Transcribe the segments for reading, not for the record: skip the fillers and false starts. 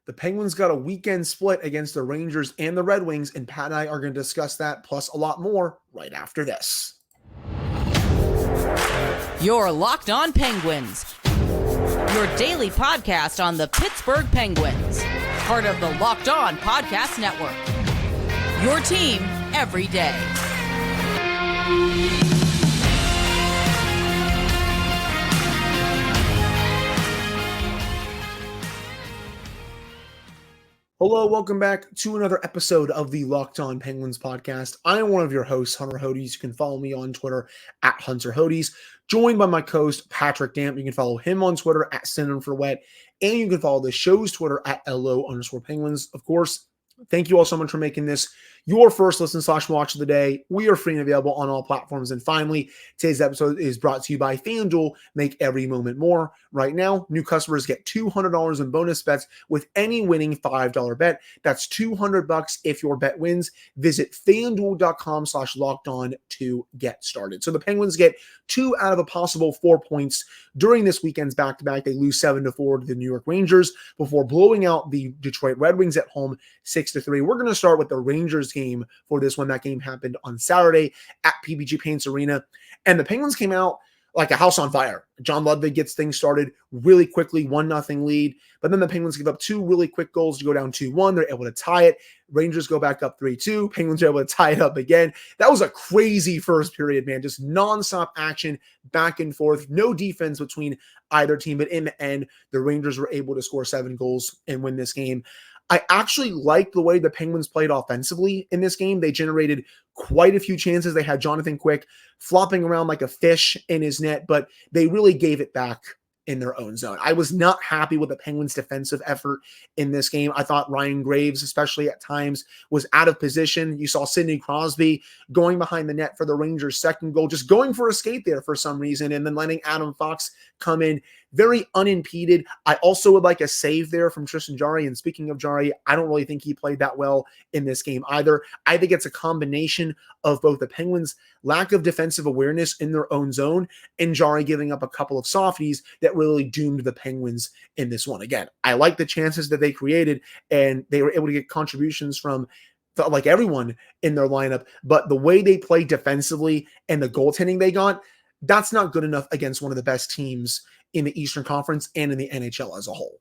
The Penguins got a weekend split against the Rangers and the Red Wings, and Pat and I are going to discuss that plus a lot more right after this. You're Locked On Penguins, your daily podcast on the Pittsburgh Penguins, part of the Locked On Podcast Network. Your team every day. Hello, welcome back to another episode of the Locked On Penguins podcast. I am one of your hosts, Hunter Hodes. You can follow me on Twitter at Hunter Hodes, joined by my co-host, Patrick Damp. You can follow him on Twitter at SinonForWet, and you can follow the show's Twitter at LO_Penguins. Of course, thank you all so much for making this your first listen/watch of the day. We are free and available on all platforms. And finally, today's episode is brought to you by FanDuel. Make every moment more. Right now, new customers get $200 in bonus bets with any winning $5 bet. That's $200 if your bet wins. Visit FanDuel.com/lockedon to get started. So the Penguins get 2 out of a possible 4 points during this weekend's back-to-back. They lose 7-4 to the New York Rangers before blowing out the Detroit Red Wings at home 6-3. We're going to start with the Rangers game for this one. That game happened on Saturday at PPG Paints Arena, and the Penguins came out like a house on fire. John Ludwig gets things started really quickly, 1-0 lead, but then the Penguins give up 2 really quick goals to go down 2-1. They're able to tie it. Rangers go back up 3-2. Penguins are able to tie it up again. That was a crazy first period, man. Just nonstop action, back and forth. No defense between either team, but in the end, the Rangers were able to score 7 goals and win this game. I actually liked the way the Penguins played offensively in this game. They generated quite a few chances. They had Jonathan Quick flopping around like a fish in his net, but they really gave it back in their own zone. I was not happy with the Penguins' defensive effort in this game. I thought Ryan Graves, especially at times, was out of position. You saw Sidney Crosby going behind the net for the Rangers' second goal, just going for a skate there for some reason, and then letting Adam Fox come in very unimpeded. I also would like a save there from Tristan Jarry. And speaking of Jarry, I don't really think he played that well in this game either. I think it's a combination of both the Penguins' lack of defensive awareness in their own zone and Jarry giving up a couple of softies that really doomed the Penguins in this one. Again, I like the chances that they created, and they were able to get contributions from felt like everyone in their lineup, but the way they played defensively and the goaltending they got, that's not good enough against one of the best teams in the Eastern Conference and in the NHL as a whole.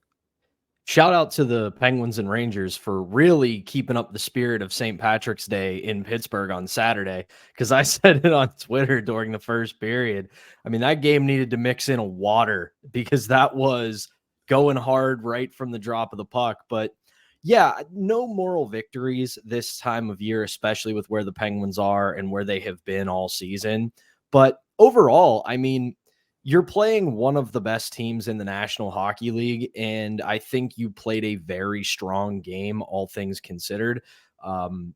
Shout out to the Penguins and Rangers for really keeping up the spirit of St. Patrick's Day in Pittsburgh on Saturday, because I said it on Twitter during the first period. I mean, that game needed to mix in a water because that was going hard right from the drop of the puck. But yeah, no moral victories this time of year, especially with where the Penguins are and where they have been all season. But overall, I mean, you're playing one of the best teams in the National Hockey League, and I think you played a very strong game, all things considered.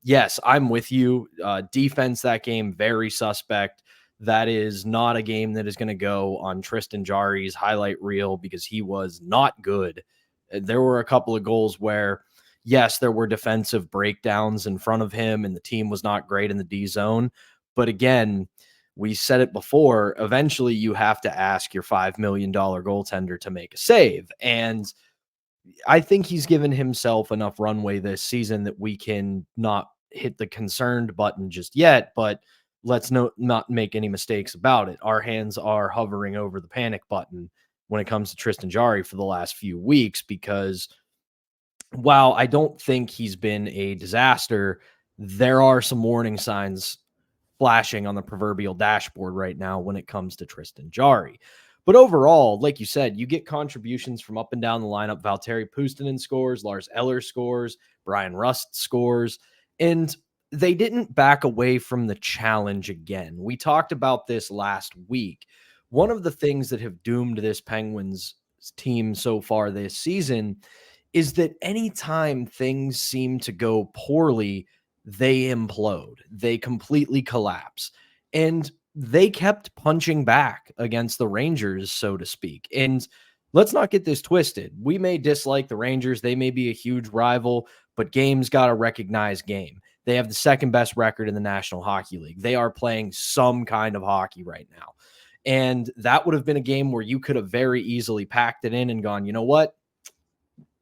Yes, I'm with you. Defense that game, very suspect. That is not a game that is going to go on Tristan Jarry's highlight reel because he was not good. There were a couple of goals where, yes, there were defensive breakdowns in front of him, and the team was not great in the D zone. But again, we said it before, eventually you have to ask your $5 million goaltender to make a save. And I think he's given himself enough runway this season that we can not hit the concerned button just yet, but let's not make any mistakes about it. Our hands are hovering over the panic button when it comes to Tristan Jarry for the last few weeks, because while I don't think he's been a disaster, there are some warning signs flashing on the proverbial dashboard right now when it comes to Tristan Jarry. But overall, like you said, you get contributions from up and down the lineup. Valtteri Puustinen scores, Lars Eller scores, Brian Rust scores, and they didn't back away from the challenge again. We talked about this last week. One of the things that have doomed this Penguins team so far this season is that anytime things seem to go poorly, they implode. They completely collapse. And they kept punching back against the Rangers, so to speak. And let's not get this twisted. We may dislike the Rangers. They may be a huge rival, but game's got to recognize game. They have the second best record in the National Hockey League. They are playing some kind of hockey right now. And that would have been a game where you could have very easily packed it in and gone, you know what?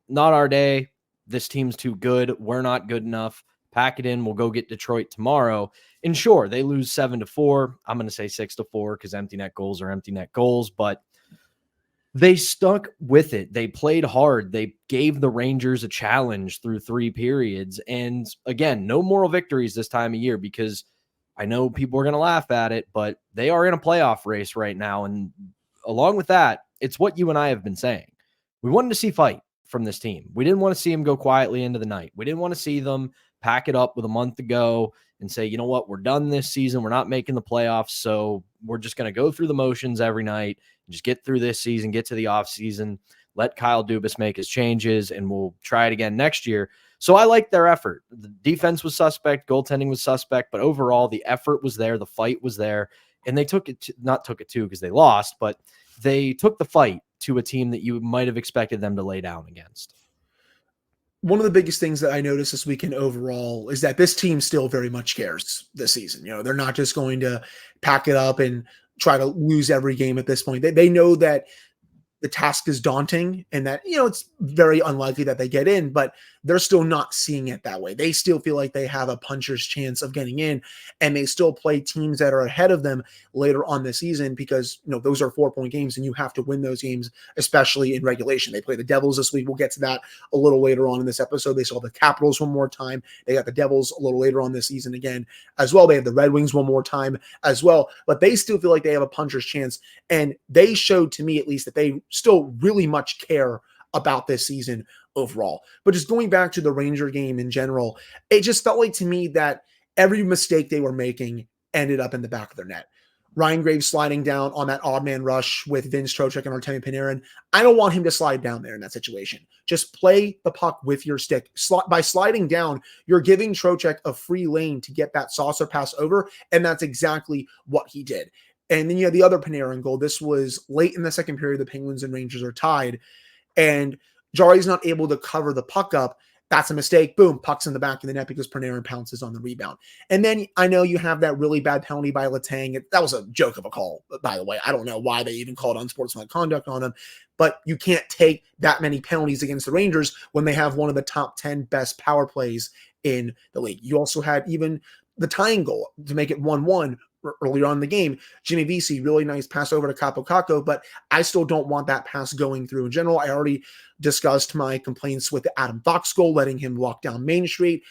Not our day. this team's too good. We're not good enough. Pack it in. We'll go get Detroit tomorrow. And sure, they lose 7-4. I'm going to say 6-4 because empty net goals are empty net goals, but they stuck with it. They played hard. They gave the Rangers a challenge through 3 periods. And again, no moral victories this time of year because I know people are going to laugh at it, but they are in a playoff race right now. And along with that, it's what you and I have been saying. We wanted to see fight from this team. We didn't want to see them go quietly into the night. We didn't want to see them pack it up with a month to go and say, you know what, we're done this season. We're not making the playoffs. So we're just going to go through the motions every night and just get through this season, get to the off season, let Kyle Dubas make his changes, and we'll try it again next year. So I like their effort. The defense was suspect, goaltending was suspect, but overall the effort was there, the fight was there, and they took it because they lost, but they took the fight to a team that you might have expected them to lay down against. One of the biggest things that I noticed this weekend overall is that this team still very much cares this season. They're not just going to pack it up and try to lose every game at this point. They know that the task is daunting and that, it's very unlikely that they get in, but they're still not seeing it that way. They still feel like they have a puncher's chance of getting in, and they still play teams that are ahead of them later on this season because, those are 4-point games and you have to win those games, especially in regulation. They play the Devils this week. We'll get to that a little later on in this episode. They saw the Capitals one more time. They got the Devils a little later on this season again as well. They have the Red Wings one more time as well, but they still feel like they have a puncher's chance. And they showed to me, at least, that they still really much care about this season overall. But just going back to the Ranger game in general, it just felt like to me that every mistake they were making ended up in the back of their net. Ryan Graves sliding down on that odd man rush with Vince Trocheck and Artemi Panarin. I don't want him to slide down there in that situation. Just play the puck with your stick. By sliding down, you're giving Trocheck a free lane to get that saucer pass over, and that's exactly what he did. And then you have the other Panarin goal. This was late in the second period. The Penguins and Rangers are tied, and Jarry's not able to cover the puck up. That's a mistake. Boom, puck's in the back of the net because Panarin pounces on the rebound. And then I know you have that really bad penalty by Letang. That was a joke of a call, by the way. I don't know why they even called unsportsmanlike conduct on him, but you can't take that many penalties against the Rangers when they have one of the top 10 best power plays in the league. You also had even the tying goal to make it 1-1 earlier on in the game. Jimmy Vesey, really nice pass over to Capo Caco, but I still don't want that pass going through in general. I already discussed my complaints with the Adam Fox goal, letting him walk down Main Street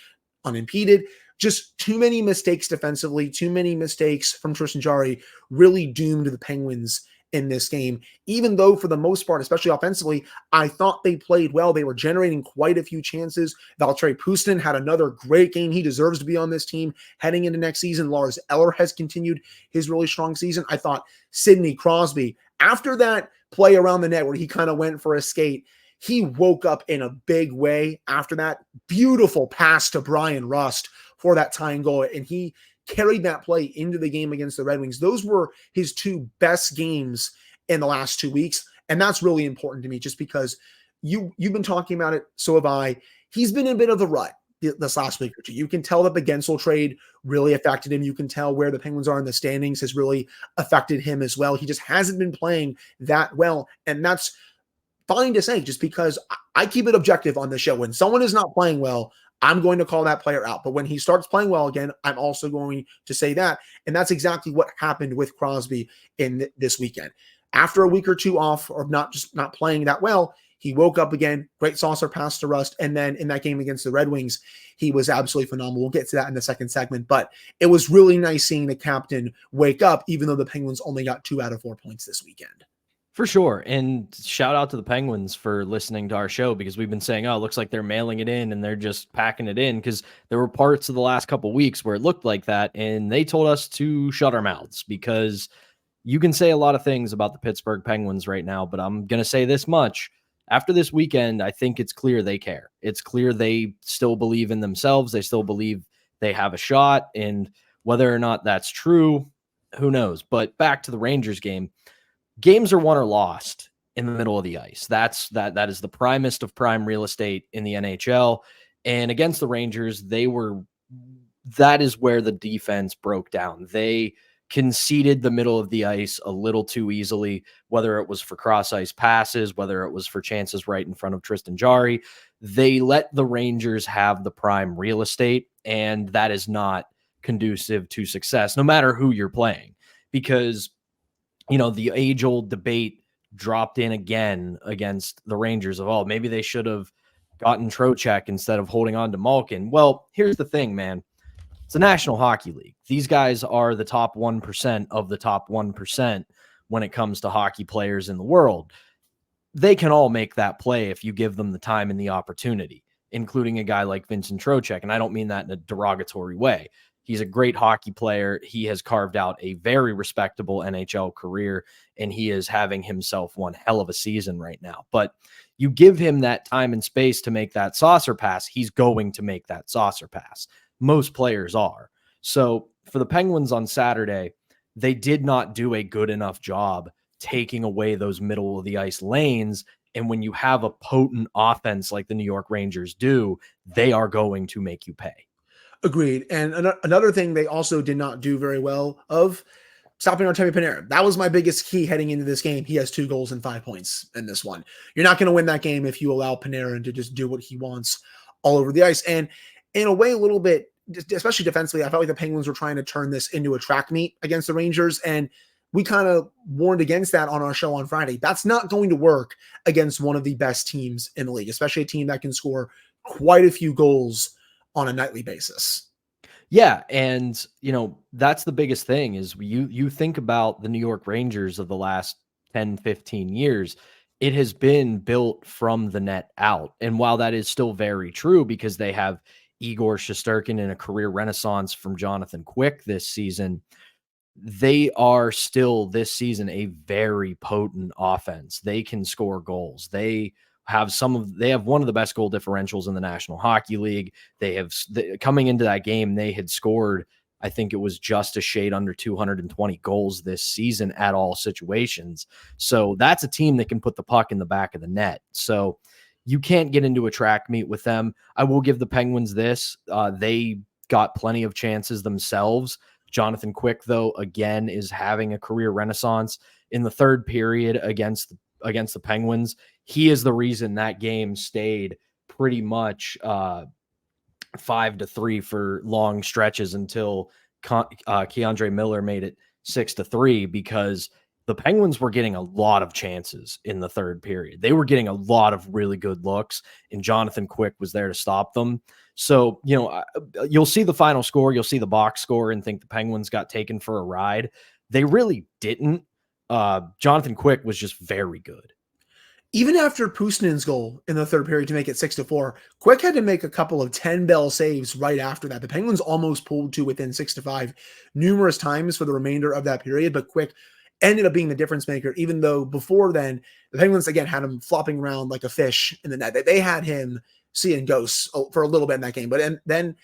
unimpeded. Just too many mistakes defensively, too many mistakes from Tristan Jarry really doomed the Penguins in this game, even though for the most part, especially offensively, I thought they played well. They were generating quite a few chances. Valtteri Puustinen had another great game. He deserves to be on this team heading into next season. Lars Eller has continued his really strong season. I thought Sidney Crosby, after that play around the net where he kind of went for a skate, he woke up in a big way after that. Beautiful pass to Brian Rust for that tying goal, and he carried that play into the game against the Red Wings. Those were his 2 best games in the last 2 weeks, and that's really important to me just because you've been talking about it, so have I. He's been in a bit of a rut this last week or two. You can tell that the Gensel trade really affected him. You can tell where the Penguins are in the standings has really affected him as well. He just hasn't been playing that well, and that's fine to say just because I keep it objective on the show. When someone is not playing well, I'm going to call that player out. But when he starts playing well again, I'm also going to say that. And that's exactly what happened with Crosby in this weekend. After a week or two off or not playing that well, he woke up again, great saucer pass to Rust. And then in that game against the Red Wings, he was absolutely phenomenal. We'll get to that in the second segment. But it was really nice seeing the captain wake up, even though the Penguins only got 2 out of 4 points this weekend. For sure. And shout out to the Penguins for listening to our show because we've been saying, oh, it looks like they're mailing it in and they're just packing it in because there were parts of the last couple of weeks where it looked like that. And they told us to shut our mouths because you can say a lot of things about the Pittsburgh Penguins right now, but I'm going to say this much. After this weekend, I think it's clear they care. It's clear they still believe in themselves. They still believe they have a shot. And whether or not that's true, who knows? But back to the Rangers game. Games are won or lost in the middle of the ice. That is the primest of prime real estate in the NHL. And against the Rangers, that is where the defense broke down. They conceded the middle of the ice a little too easily, whether it was for cross ice passes, whether it was for chances right in front of Tristan Jarry. they let the Rangers have the prime real estate, and that is not conducive to success, no matter who you're playing, because, the age-old debate dropped in again against the Rangers of, maybe they should have gotten Trocheck instead of holding on to Malkin. Well, here's the thing, man. It's the National Hockey League. These guys are the top 1% of the top 1% when it comes to hockey players in the world. They can all make that play if you give them the time and the opportunity, including a guy like Vincent Trocheck. And I don't mean that in a derogatory way. He's a great hockey player. He has carved out a very respectable NHL career, and he is having himself one hell of a season right now. But you give him that time and space to make that saucer pass, he's going to make that saucer pass. Most players are. So for the Penguins on Saturday, they did not do a good enough job taking away those middle of the ice lanes. And when you have a potent offense like the New York Rangers do, they are going to make you pay. Agreed. And another thing they also did not do very well of stopping Artemi Panarin. That was my biggest key heading into this game. He has 2 goals and 5 points in this one. You're not going to win that game if you allow Panarin to just do what he wants all over the ice. And in a way, a little bit, especially defensively, I felt like the Penguins were trying to turn this into a track meet against the Rangers. And we kind of warned against that on our show on Friday. That's not going to work against one of the best teams in the league, especially a team that can score quite a few goals on a nightly basis. Yeah, and that's the biggest thing is you think about the New York Rangers of the last 10, 15 years, it has been built from the net out. And while that is still very true because they have Igor Shesterkin in a career renaissance from Jonathan Quick this season, they are still this season a very potent offense. They can score goals. They have one of the best goal differentials in the National Hockey League. Coming into that game, they had scored, I think it was just a shade under 220 goals this season at all situations. So that's a team that can put the puck in the back of the net. So you can't get into a track meet with them. I will give the Penguins this. They got plenty of chances themselves. Jonathan Quick, though, again, is having a career renaissance in the third period against the Penguins. He is the reason that game stayed pretty much 5-3 for long stretches until Keandre Miller made it 6-3, because the Penguins were getting a lot of chances in the third period. They were getting a lot of really good looks, and Jonathan Quick was there to stop them. So, you'll see the final score, you'll see the box score and think the Penguins got taken for a ride. They really didn't. Jonathan Quick was just very good. Even after Puustinen's goal in the third period to make it 6-4, Quick had to make a couple of 10-bell saves right after that. The Penguins almost pulled to within 6-5 numerous times for the remainder of that period, but Quick ended up being the difference maker, even though before then, the Penguins, again, had him flopping around like a fish in the net. They had him seeing ghosts for a little bit in that game, but then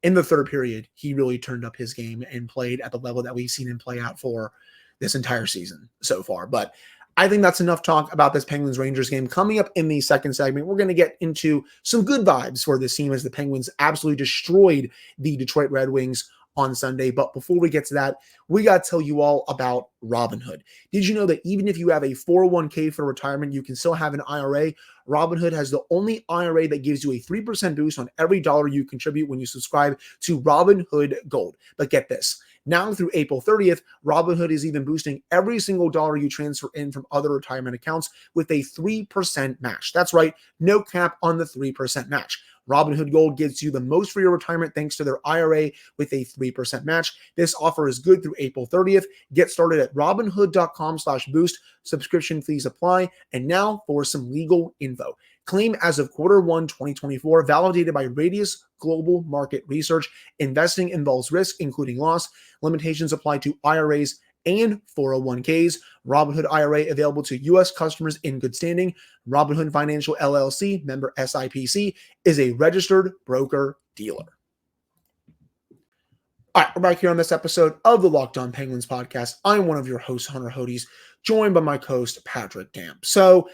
in the third period, he really turned up his game and played at the level that we've seen him play out for this entire season so far. But I think that's enough talk about this Penguins-Rangers game. Coming up in the second segment, we're going to get into some good vibes for this team as the Penguins absolutely destroyed the Detroit Red Wings on Sunday. But before we get to that, we got to tell you all about Robinhood. Did you know that even if you have a 401k for retirement, you can still have an IRA? Robinhood has the only IRA that gives you a 3% boost on every dollar you contribute when you subscribe to Robinhood Gold. But get this. Now through April 30th, Robinhood is even boosting every single dollar you transfer in from other retirement accounts with a 3% match. That's right, no cap on the 3% match. Robinhood Gold gives you the most for your retirement thanks to their IRA with a 3% match. This offer is good through April 30th. Get started at robinhood.com/boost. Subscription fees apply. And now for some legal info. Claim as of Q1 2024, validated by Radius Global Market Research. Investing involves risk, including loss. Limitations apply to IRAs and 401ks. Robinhood IRA available to U.S. customers in good standing. Robinhood Financial LLC, member SIPC, is a registered broker-dealer. All right, we're back here on this episode of the Locked On Penguins podcast. I'm one of your hosts, Hunter Hodes, joined by my co-host, Patrick Damp. So,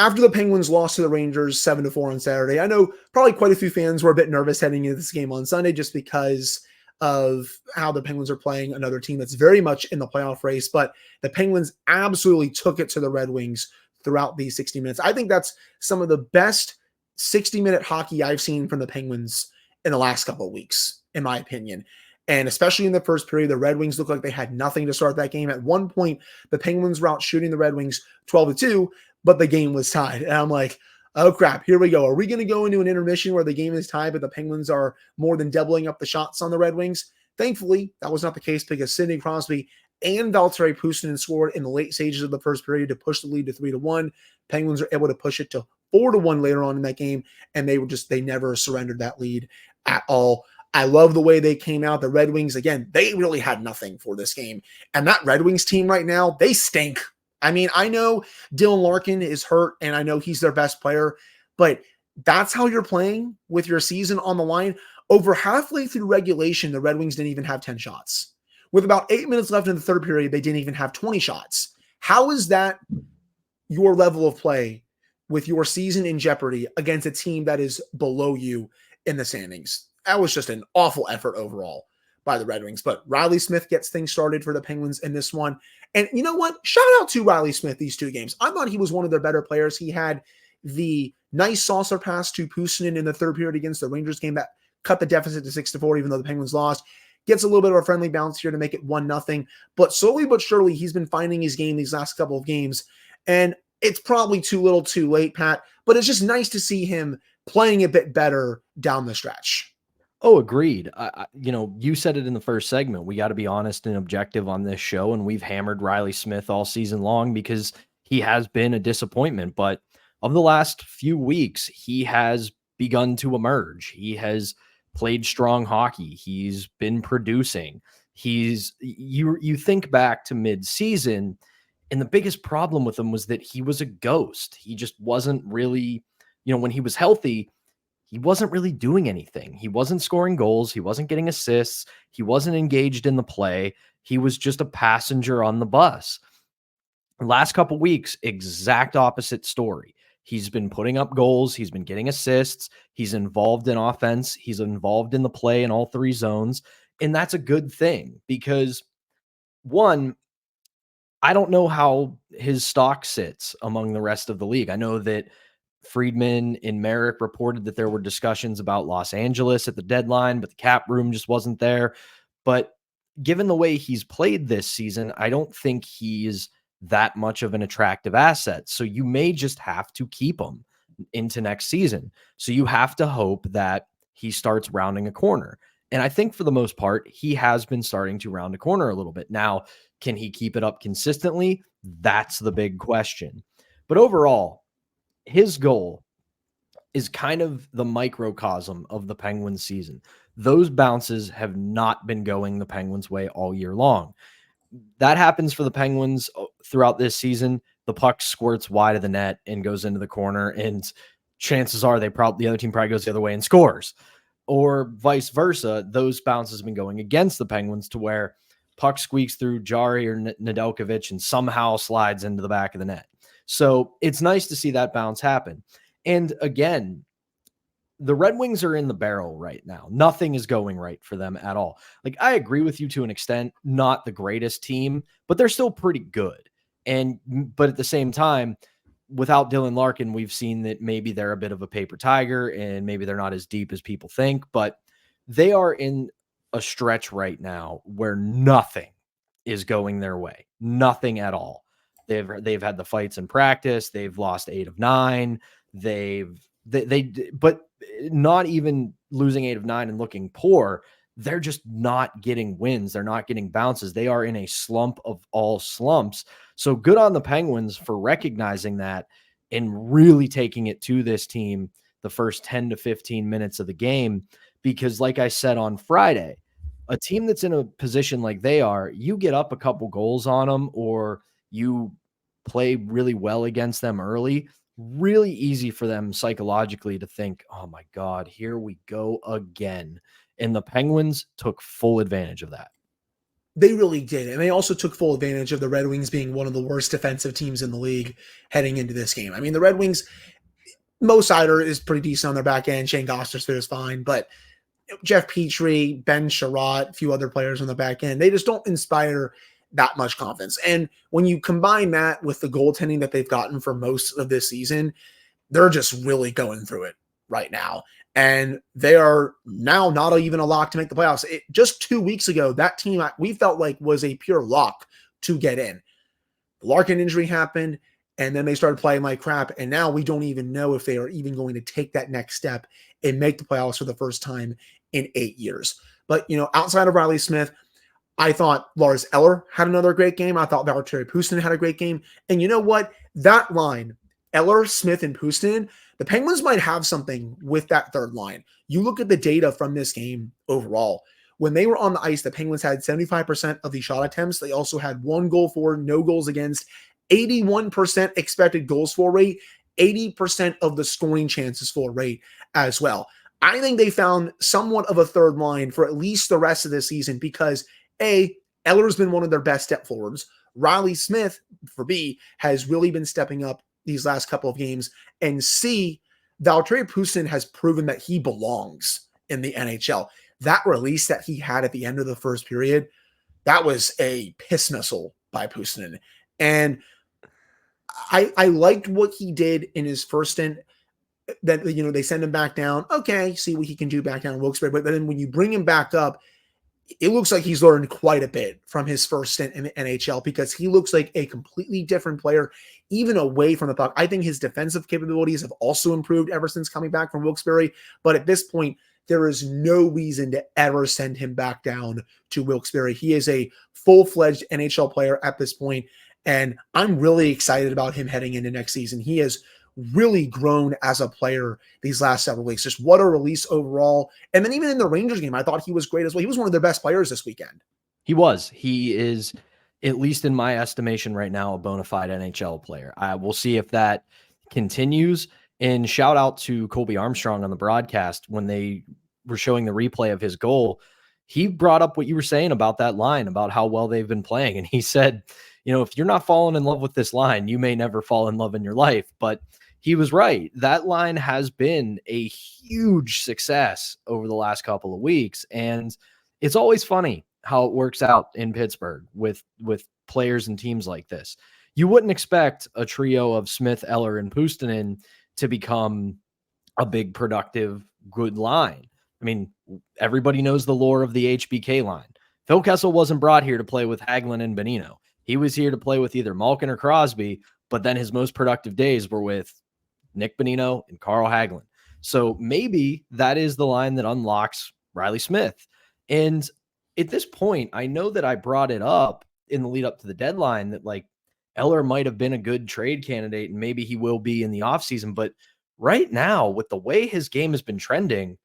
after the Penguins lost to the Rangers 7-4 on Saturday, I know probably quite a few fans were a bit nervous heading into this game on Sunday just because of how the Penguins are playing another team that's very much in the playoff race, but the Penguins absolutely took it to the Red Wings throughout these 60 minutes. I think that's some of the best 60-minute hockey I've seen from the Penguins in the last couple of weeks, in my opinion. And especially in the first period, the Red Wings looked like they had nothing to start that game. At one point, the Penguins were out shooting the Red Wings 12-2, but the game was tied. And I'm like, oh crap, here we go. Are we going to go into an intermission where the game is tied, but the Penguins are more than doubling up the shots on the Red Wings? Thankfully, that was not the case because Sidney Crosby and Valtteri Puustinen scored in the late stages of the first period to push the lead to 3-1. Penguins were able to push it to 4-1 later on in that game, and they never surrendered that lead at all. I love the way they came out. The Red Wings, again, they really had nothing for this game. And that Red Wings team right now, they stink. I mean, I know Dylan Larkin is hurt, and I know he's their best player, but that's how you're playing with your season on the line. Over halfway through regulation, the Red Wings didn't even have 10 shots. With about 8 minutes left in the third period, they didn't even have 20 shots. How is that your level of play with your season in jeopardy against a team that is below you in the standings? That was just an awful effort overall by the Red Wings. But Riley Smith gets things started for the Penguins in this one. And you know what? Shout out to Riley Smith these two games. I thought he was one of their better players. He had the nice saucer pass to Puustinen in the third period against the Rangers game that cut the deficit to 6-4, even though the Penguins lost. Gets a little bit of a friendly bounce here to make it 1-0. But slowly but surely, he's been finding his game these last couple of games. And it's probably too little too late, Pat. But it's just nice to see him playing a bit better down the stretch. Oh, agreed. You said it in the first segment. We got to be honest and objective on this show, and we've hammered Riley Smith all season long because he has been a disappointment. But of the last few weeks, he has begun to emerge. He has played strong hockey. He's been producing. You think back to mid-season, and the biggest problem with him was that he was a ghost. He just wasn't really, when he was healthy, he wasn't really doing anything. He wasn't scoring goals. He wasn't getting assists. He wasn't engaged in the play. He was just a passenger on the bus. Last couple weeks, exact opposite story. He's been putting up goals. He's been getting assists. He's involved in offense. He's involved in the play in all three zones. And that's a good thing because, one, I don't know how his stock sits among the rest of the league. I know that Friedman and Merrick reported that there were discussions about Los Angeles at the deadline, but the cap room just wasn't there. But given the way he's played this season, I don't think he's that much of an attractive asset. So you may just have to keep him into next season. So you have to hope that he starts rounding a corner. And I think for the most part, he has been starting to round a corner a little bit. Now, can he keep it up consistently? That's the big question. But overall, his goal is kind of the microcosm of the Penguins season. Those bounces have not been going the Penguins' way all year long. That happens for the Penguins throughout this season. The puck squirts wide of the net and goes into the corner, and chances are the other team probably goes the other way and scores. Or vice versa, those bounces have been going against the Penguins to where puck squeaks through Jarry or Nedeljkovic and somehow slides into the back of the net. So it's nice to see that bounce happen. And again, the Red Wings are in the barrel right now. Nothing is going right for them at all. Like, I agree with you to an extent, not the greatest team, but they're still pretty good. But at the same time, without Dylan Larkin, we've seen that maybe they're a bit of a paper tiger and maybe they're not as deep as people think, but they are in a stretch right now where nothing is going their way. Nothing at all. They've had the fights in practice. They've lost 8 of 9. But not even losing 8 of 9 and looking poor. They're just not getting wins. They're not getting bounces. They are in a slump of all slumps. So good on the Penguins for recognizing that and really taking it to this team the first 10 to 15 minutes of the game. Because like I said on Friday, a team that's in a position like they are, you get up a couple goals on them or you play really well against them early, really easy for them psychologically to think, oh my God, here we go again. And the Penguins took full advantage of that. They really did. And they also took full advantage of the Red Wings being one of the worst defensive teams in the league heading into this game. I mean, the Red Wings, Mo Seider is pretty decent on their back end. Shane Gostisbehere is fine, but Jeff Petrie, Ben Sherratt, a few other players on the back end, they just don't inspire that much confidence. And when you combine that with the goaltending that they've gotten for most of this season, they're just really going through it. right now. And they are now not even a lock to make the playoffs. Just 2 weeks ago, that team we felt like was a pure lock to get in. The Larkin injury happened, and then they started playing like crap. And now we don't even know if they are even going to take that next step and make the playoffs for the first time in 8 years. But, outside of Riley Smith, I thought Lars Eller had another great game. I thought Valtteri Puustinen had a great game. And you know what? That line, Eller, Smith, and Puustinen, the Penguins might have something with that third line. You look at the data from this game overall. When they were on the ice, the Penguins had 75% of the shot attempts. They also had 1 goal for, no goals against, 81% expected goals for rate, 80% of the scoring chances for rate as well. I think they found somewhat of a third line for at least the rest of the season because A, Eller's been one of their best step forwards. Riley Smith, for B, has really been stepping up these last couple of games. And C, Valtteri Puustinen has proven that he belongs in the NHL. That release that he had at the end of the first period, that was a piss missile by Puustinen. And I liked what he did in his first stint. That, they send him back down. Okay, see what he can do back down in Wilkes-Barre. But then when you bring him back up, it looks like he's learned quite a bit from his first stint in the NHL because he looks like a completely different player, even away from the puck. I think his defensive capabilities have also improved ever since coming back from Wilkes-Barre. But at this point, there is no reason to ever send him back down to Wilkes-Barre. He is a full-fledged NHL player at this point, and I'm really excited about him heading into next season. He has really grown as a player these last several weeks. Just what a release overall. And then even in the Rangers game, I thought he was great as well. He was one of their best players this weekend. He was. He is, at least in my estimation right now, a bona fide NHL player. We'll see if that continues. And shout out to Colby Armstrong on the broadcast when they were showing the replay of his goal. He brought up what you were saying about that line, about how well they've been playing. And he said, if you're not falling in love with this line, you may never fall in love in your life. But he was right. That line has been a huge success over the last couple of weeks. And it's always funny how it works out in Pittsburgh with players and teams like this. You wouldn't expect a trio of Smith, Eller, and Puustinen to become a big, productive, good line. I mean, everybody knows the lore of the HBK line. Phil Kessel wasn't brought here to play with Hagelin and Bonino. He was here to play with either Malkin or Crosby, but then his most productive days were with Nick Bonino and Carl Hagelin. So maybe that is the line that unlocks Riley Smith. And at this point, I know that I brought it up in the lead up to the deadline that Eller might have been a good trade candidate and maybe he will be in the offseason. But right now, with the way his game has been trending,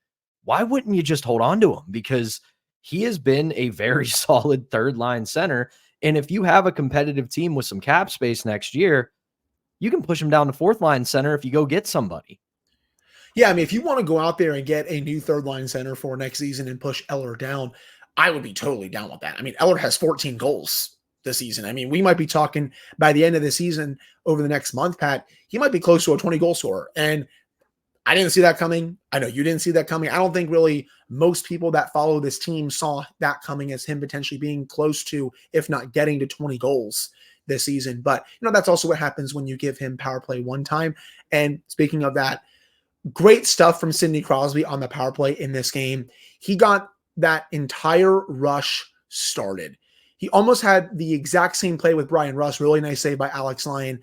why wouldn't you just hold on to him? Because he has been a very solid third line center. And if you have a competitive team with some cap space next year, you can push him down to fourth line center if you go get somebody. Yeah, I mean, if you want to go out there and get a new third line center for next season and push Eller down, I would be totally down with that. I mean, Eller has 14 goals this season. I mean, we might be talking by the end of the season over the next month, Pat, he might be close to a 20 goal scorer. And I didn't see that coming. I know you didn't see that coming. I don't think really most people that follow this team saw that coming as him potentially being close to, if not getting to 20 goals this season. But, that's also what happens when you give him power play one time. And speaking of that, great stuff from Sidney Crosby on the power play in this game. He got that entire rush started. He almost had the exact same play with Brian Russ. Really nice save by Alex Lyon.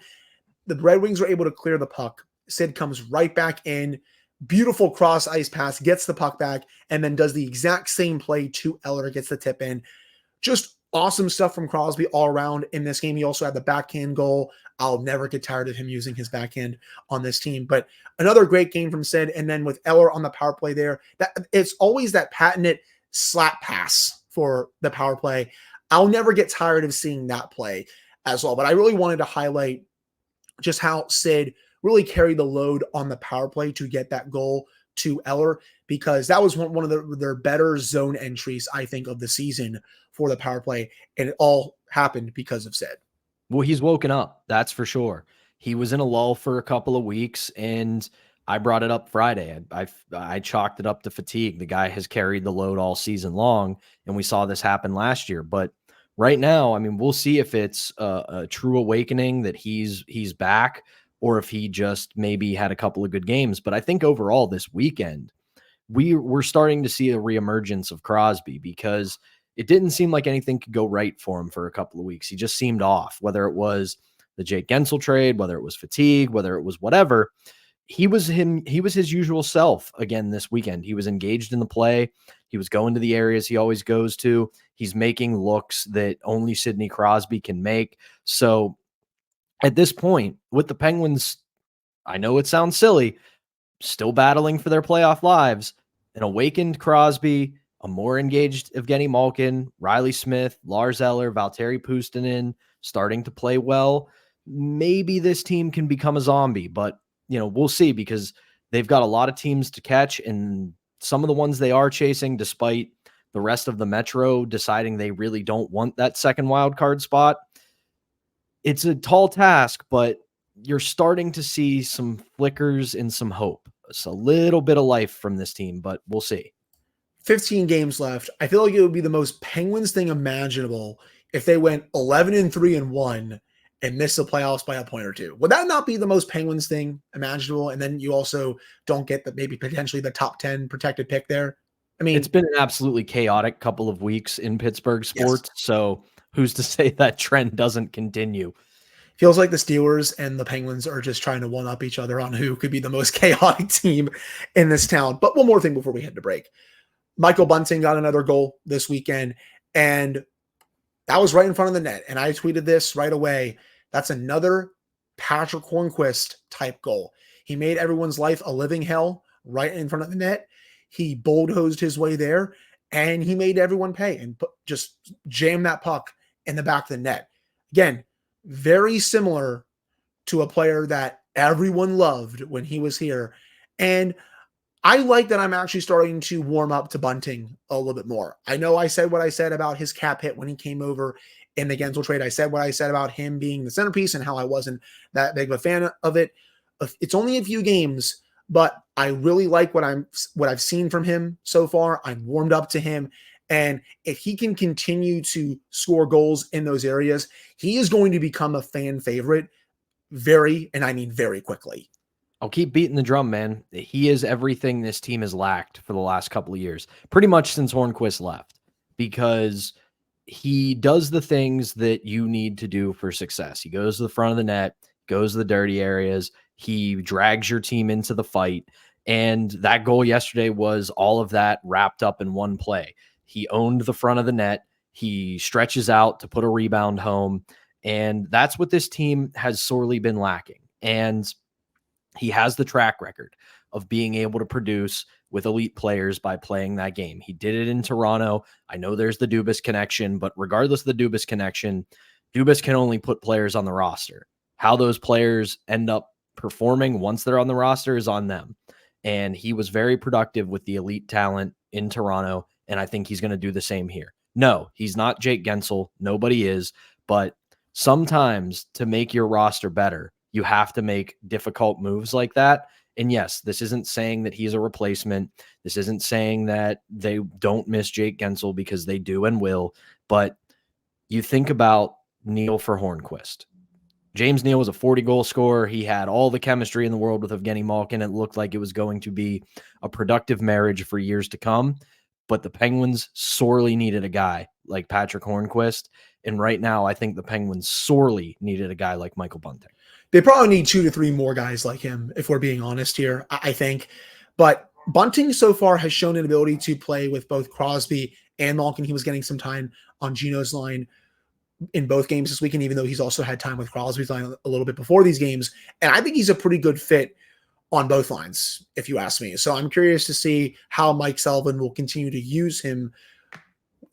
The Red Wings were able to clear the puck. Sid comes right back in. Beautiful cross ice pass, gets the puck back, and then does the exact same play to Eller, gets the tip in. Just awesome stuff from Crosby all around in this game. He also had the backhand goal. I'll never get tired of him using his backhand on this team. But another great game from Sid. And then with Eller on the power play there, it's always that patented slap pass for the power play. I'll never get tired of seeing that play as well. But I really wanted to highlight just how Sid really carried the load on the power play to get that goal to Eller, because that was one of their better zone entries, I think, of the season for the power play. And it all happened because of Sid. Well, he's woken up. That's for sure. He was in a lull for a couple of weeks, and I brought it up Friday. I chalked it up to fatigue. The guy has carried the load all season long, and we saw this happen last year. But right now, I mean, we'll see if it's a true awakening that he's back. or if he just maybe had a couple of good games. But I think overall this weekend, we're starting to see a reemergence of Crosby, because it didn't seem like anything could go right for him for a couple of weeks. He just seemed off, whether it was the Jake Gensel trade, whether it was fatigue, whether it was whatever. He was his usual self again this weekend. He was engaged in the play. He was going to the areas he always goes to. He's making looks that only Sidney Crosby can make. So at this point, with the Penguins, I know it sounds silly, still battling for their playoff lives, an awakened Crosby, a more engaged Evgeny Malkin, Riley Smith, Lars Eller, Valtteri Puustinen starting to play well. Maybe this team can become a zombie, but we'll see, because they've got a lot of teams to catch, and some of the ones they are chasing, despite the rest of the Metro deciding they really don't want that second wild card spot. It's a tall task, but you're starting to see some flickers and some hope. It's a little bit of life from this team, but we'll see. 15 games left. I feel like it would be the most Penguins thing imaginable if they went 11-3-1 and missed the playoffs by a point or two. Would that not be the most Penguins thing imaginable? And then you also don't get maybe potentially the top 10 protected pick there. I mean, it's been an absolutely chaotic couple of weeks in Pittsburgh sports. Yes. So who's to say that trend doesn't continue? Feels like the Steelers and the Penguins are just trying to one up each other on who could be the most chaotic team in this town. But one more thing before we head to break. Michael Bunting got another goal this weekend, and that was right in front of the net. And I tweeted this right away. That's another Patrick Hornquist type goal. He made everyone's life a living hell right in front of the net. He bulldozed his way there, and he made everyone pay and just jam that puck in the back of the net. Again, very similar to a player that everyone loved when he was here. And I like that I'm actually starting to warm up to Bunting a little bit more. I know I said what I said about his cap hit when he came over in the Gensel trade. I said what I said about him being the centerpiece and how I wasn't that big of a fan of it. It's only a few games, but I really like what I've seen from him so far. I'm warmed up to him. And if he can continue to score goals in those areas, he is going to become a fan favorite very quickly. I'll keep beating the drum, man. He is everything this team has lacked for the last couple of years, pretty much since Hornquist left, because he does the things that you need to do for success. He goes to the front of the net, goes to the dirty areas. He drags your team into the fight. And that goal yesterday was all of that wrapped up in one play. He owned the front of the net. He stretches out to put a rebound home. And that's what this team has sorely been lacking. And he has the track record of being able to produce with elite players by playing that game. He did it in Toronto. I know there's the Dubas connection, but regardless of the Dubas connection, Dubas can only put players on the roster. How those players end up performing once they're on the roster is on them. And he was very productive with the elite talent in Toronto, and I think he's going to do the same here. No, he's not Jake Gensel. Nobody is. But sometimes to make your roster better, you have to make difficult moves like that. And yes, this isn't saying that he's a replacement. This isn't saying that they don't miss Jake Gensel, because they do and will. But you think about Neil for Hornquist. James Neal was a 40-goal scorer. He had all the chemistry in the world with Evgeny Malkin. It looked like it was going to be a productive marriage for years to come. But the Penguins sorely needed a guy like Patrick Hornquist. And right now, I think the Penguins sorely needed a guy like Michael Bunting. They probably need 2 to 3 more guys like him, if we're being honest here, I think. But Bunting so far has shown an ability to play with both Crosby and Malkin. He was getting some time on Gino's line in both games this weekend, even though he's also had time with Crosby's line a little bit before these games. And I think he's a pretty good fit on both lines, if you ask me. So I'm curious to see how Mike Sullivan will continue to use him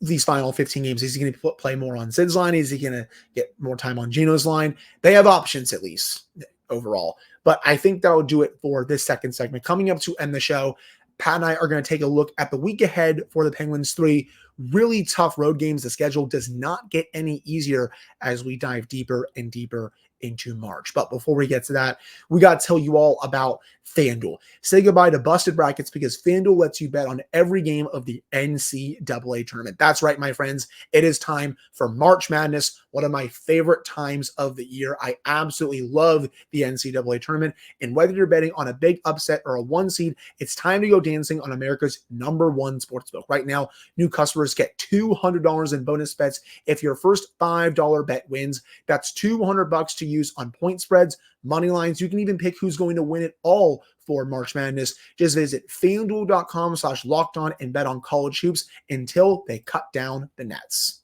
these final 15 games. Is he going to play more on Sid's line? Is he going to get more time on Gino's line? They have options, at least, overall. But I think that'll do it for this second segment. Coming up to end the show, Pat and I are going to take a look at the week ahead for the Penguins. 3 really tough road games. The schedule does not get any easier as we dive deeper and deeper into March. But before we get to that, we got to tell you all about FanDuel. Say goodbye to busted brackets because FanDuel lets you bet on every game of the NCAA tournament. That's right, my friends. It is time for March Madness, one of my favorite times of the year. I absolutely love the NCAA tournament. And whether you're betting on a big upset or a one seed, it's time to go dancing on America's #1 sportsbook. Right now, new customers get $200 in bonus bets if your first $5 bet wins. That's $200 to use on point spreads, money lines. You can even pick who's going to win it all for March Madness. Just visit FanDuel.com/lockedon and bet on college hoops until they cut down the nets.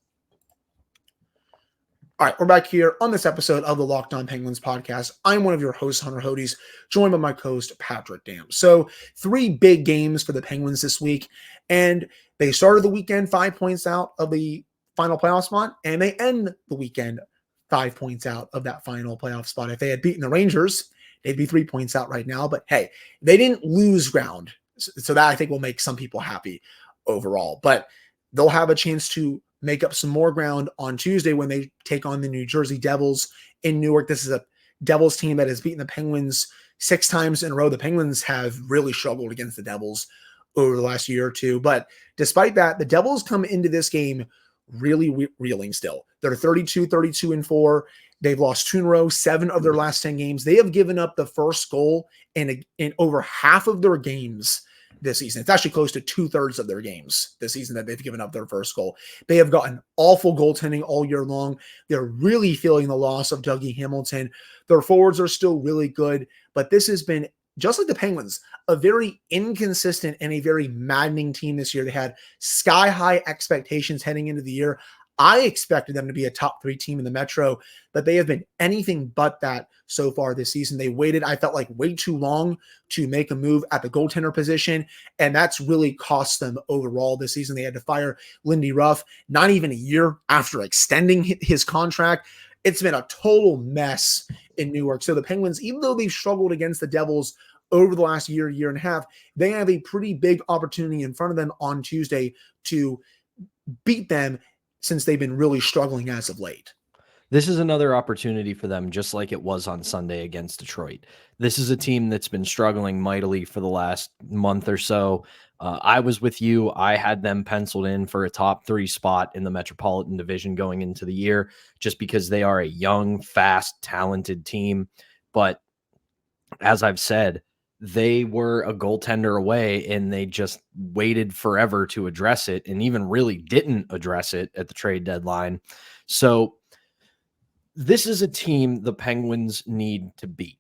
All right, we're back here on this episode of the Locked On Penguins podcast. I'm one of your hosts, Hunter Hodes, joined by my co-host, Patrick Dam. So 3 big games for the Penguins this week, and they started the weekend 5 points out of the final playoff spot, and they end the weekend 5 points out of that final playoff spot. If they had beaten the Rangers, they'd be 3 points out right now. But hey, they didn't lose ground. So that I think will make some people happy overall. But they'll have a chance to make up some more ground on Tuesday when they take on the New Jersey Devils in Newark. This is a Devils team that has beaten the Penguins 6 times in a row. The Penguins have really struggled against the Devils over the last year or two. But despite that, the Devils come into this game really reeling still. They're 32-4. They've lost 2 in a row, 7 of their last 10 games. They have given up the first goal in over half of their games this season. It's actually close to 2/3 of their games this season that they've given up their first goal. They have gotten awful goaltending all year long. They're really feeling the loss of Dougie Hamilton. Their forwards are still really good, but this has been, just like the Penguins, a very inconsistent and a very maddening team this year. They had sky-high expectations heading into the year. I expected them to be a top 3 team in the Metro, but they have been anything but that so far this season. They waited, I felt like, way too long to make a move at the goaltender position, and that's really cost them overall this season. They had to fire Lindy Ruff not even a year after extending his contract. It's been a total mess in Newark. So the Penguins, even though they've struggled against the Devils over the last year and a half, they have a pretty big opportunity in front of them on Tuesday to beat them, since they've been really struggling as of late. This is another opportunity for them, just like it was on Sunday against Detroit. This is a team that's been struggling mightily for the last month or so. I was with you. I had them penciled in for a top 3 spot in the Metropolitan Division going into the year, just because they are a young, fast, talented team. But as I've said, they were a goaltender away, and they just waited forever to address it, and even really didn't address it at the trade deadline. So this is a team the Penguins need to beat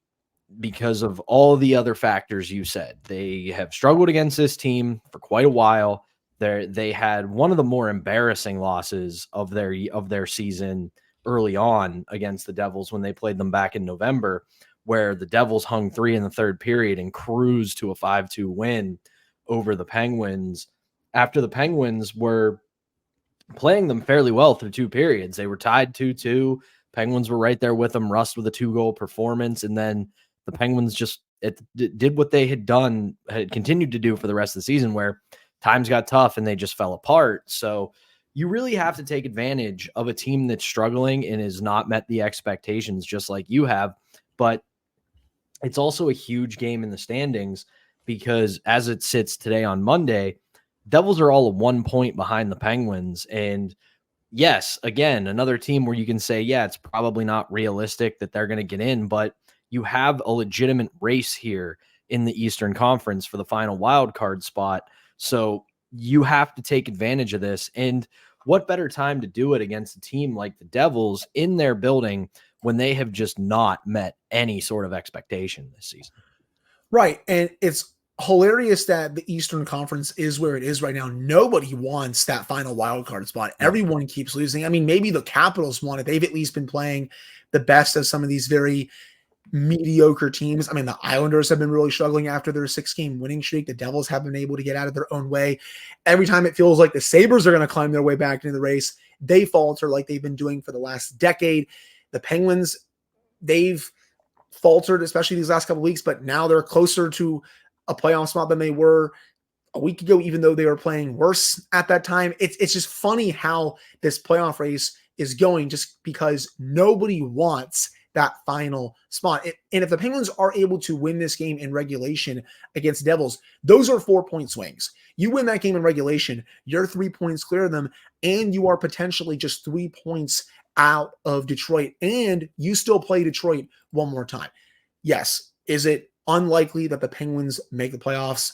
because of all the other factors you said. They have struggled against this team for quite a while. They had one of the more embarrassing losses of their season early on against the Devils when they played them back in November, where the Devils hung 3 in the third period and cruised to a 5-2 win over the Penguins after the Penguins were playing them fairly well through 2 periods. They were tied 2-2. Penguins were right there with them, Rust with a 2-goal performance, and then the Penguins just did what they had continued to do for the rest of the season, where times got tough and they just fell apart. So you really have to take advantage of a team that's struggling and has not met the expectations, just like you have. But it's also a huge game in the standings because as it sits today on Monday, Devils are all 1 point behind the Penguins. And yes, again, another team where you can say, yeah, it's probably not realistic that they're going to get in, but you have a legitimate race here in the Eastern Conference for the final wild card spot. So you have to take advantage of this. And what better time to do it against a team like the Devils in their building when they have just not met any sort of expectation this season? Right. And it's hilarious that the Eastern Conference is where it is right now. Nobody wants that final wild card spot. Everyone keeps losing. I mean, maybe the Capitals want it. They've at least been playing the best of some of these very mediocre teams. I mean, the Islanders have been really struggling after their 6-game winning streak. The Devils have been able to get out of their own way. Every time it feels like the Sabres are going to climb their way back into the race, they falter like they've been doing for the last decade. The Penguins, they've faltered, especially these last couple of weeks, but now they're closer to a playoff spot than they were a week ago, even though they were playing worse at that time. It's just funny how this playoff race is going, just because nobody wants that final spot. And if the Penguins are able to win this game in regulation against the Devils, those are 4-point swings. You win that game in regulation, you're 3 points clear of them, and you are potentially just 3 points out of Detroit, and you still play Detroit one more time. Yes, is it unlikely that the Penguins make the playoffs?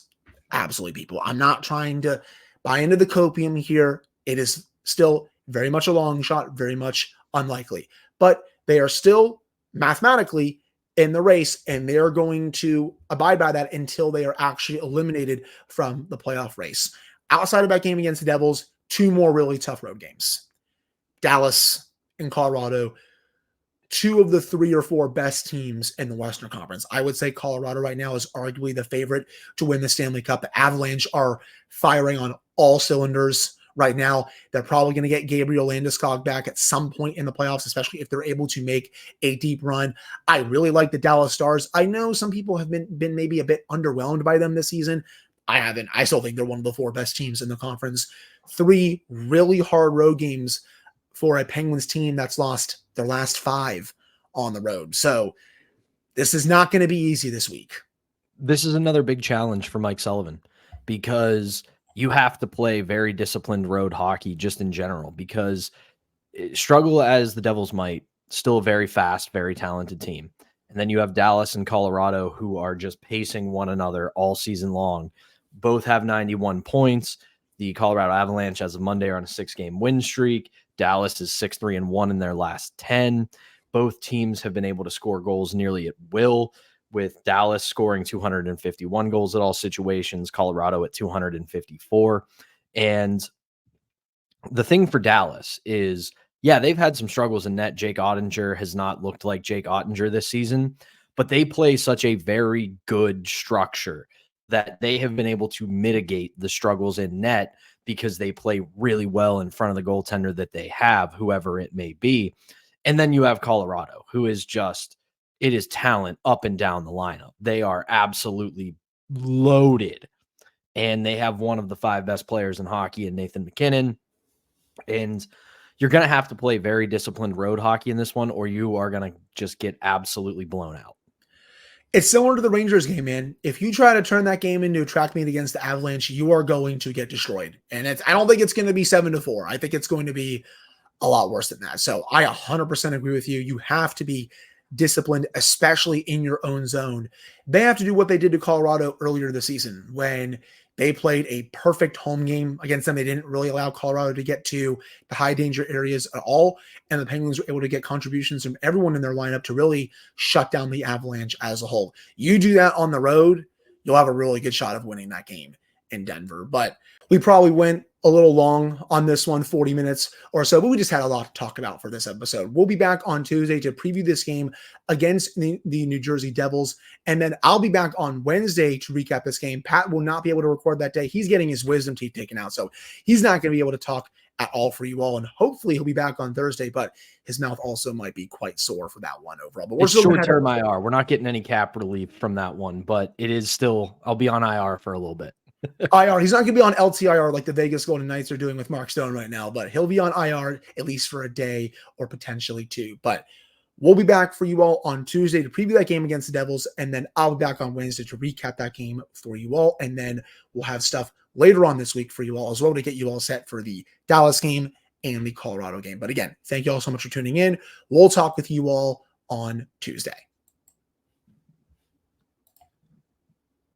Absolutely, people. I'm not trying to buy into the copium here. It is still very much a long shot, very much unlikely. But they are still mathematically in the race, and they are going to abide by that until they are actually eliminated from the playoff race. Outside of that game against the Devils, 2 more really tough road games. Dallas and Colorado, 2 of the 3 or 4 best teams in the Western Conference. I would say Colorado right now is arguably the favorite to win the Stanley Cup. The Avalanche are firing on all cylinders right now. They're probably going to get Gabriel Landeskog back at some point in the playoffs, especially if they're able to make a deep run. I really like the Dallas Stars. I know some people have been maybe a bit underwhelmed by them this season. I haven't. I still think they're one of the 4 best teams in the conference. 3 really hard road games for a Penguins team that's lost their last 5 on the road. So this is not going to be easy this week. This is another big challenge for Mike Sullivan because you have to play very disciplined road hockey just in general, because struggle as the Devils might, still a very fast, very talented team. And then you have Dallas and Colorado who are just pacing one another all season long. Both have 91 points. The Colorado Avalanche as of Monday are on a 6-game win streak. Dallas is 6-3-1 in their last 10. Both teams have been able to score goals nearly at will, with Dallas scoring 251 goals at all situations, Colorado at 254. And the thing for Dallas is, yeah, they've had some struggles in net. Jake Ottinger has not looked like Jake Ottinger this season, but they play such a very good structure that they have been able to mitigate the struggles in net because they play really well in front of the goaltender that they have, whoever it may be. And then you have Colorado, who is just, it is talent up and down the lineup. They are absolutely loaded. And they have one of the 5 best players in hockey in Nathan MacKinnon. And you're going to have to play very disciplined road hockey in this one, or you are going to just get absolutely blown out. It's similar to the Rangers game, man. If you try to turn that game into a track meet against the Avalanche, you are going to get destroyed. And I don't think it's going to be 7-4. I think it's going to be a lot worse than that. So I 100% agree with you. You have to be disciplined, especially in your own zone. They have to do what they did to Colorado earlier this season when they played a perfect home game against them. They didn't really allow Colorado to get to the high danger areas at all. And the Penguins were able to get contributions from everyone in their lineup to really shut down the Avalanche as a whole. You do that on the road, you'll have a really good shot of winning that game in Denver. But we probably went a little long on this one, 40 minutes or so, but we just had a lot to talk about for this episode. We'll be back on Tuesday to preview this game against the New Jersey Devils, and then I'll be back on Wednesday to recap this game. Pat will not be able to record that day. He's getting his wisdom teeth taken out, so he's not going to be able to talk at all for you all, and hopefully he'll be back on Thursday, but his mouth also might be quite sore for that one overall. But we're still short-term IR. We're not getting any cap relief from that one, but it is still, I'll be on IR for a little bit. IR. He's not going to be on LTIR like the Vegas Golden Knights are doing with Mark Stone right now, but he'll be on IR at least for a day or potentially 2. But we'll be back for you all on Tuesday to preview that game against the Devils, and then I'll be back on Wednesday to recap that game for you all, and then we'll have stuff later on this week for you all as well to get you all set for the Dallas game and the Colorado game. But again, thank you all so much for tuning in. We'll talk with you all on Tuesday.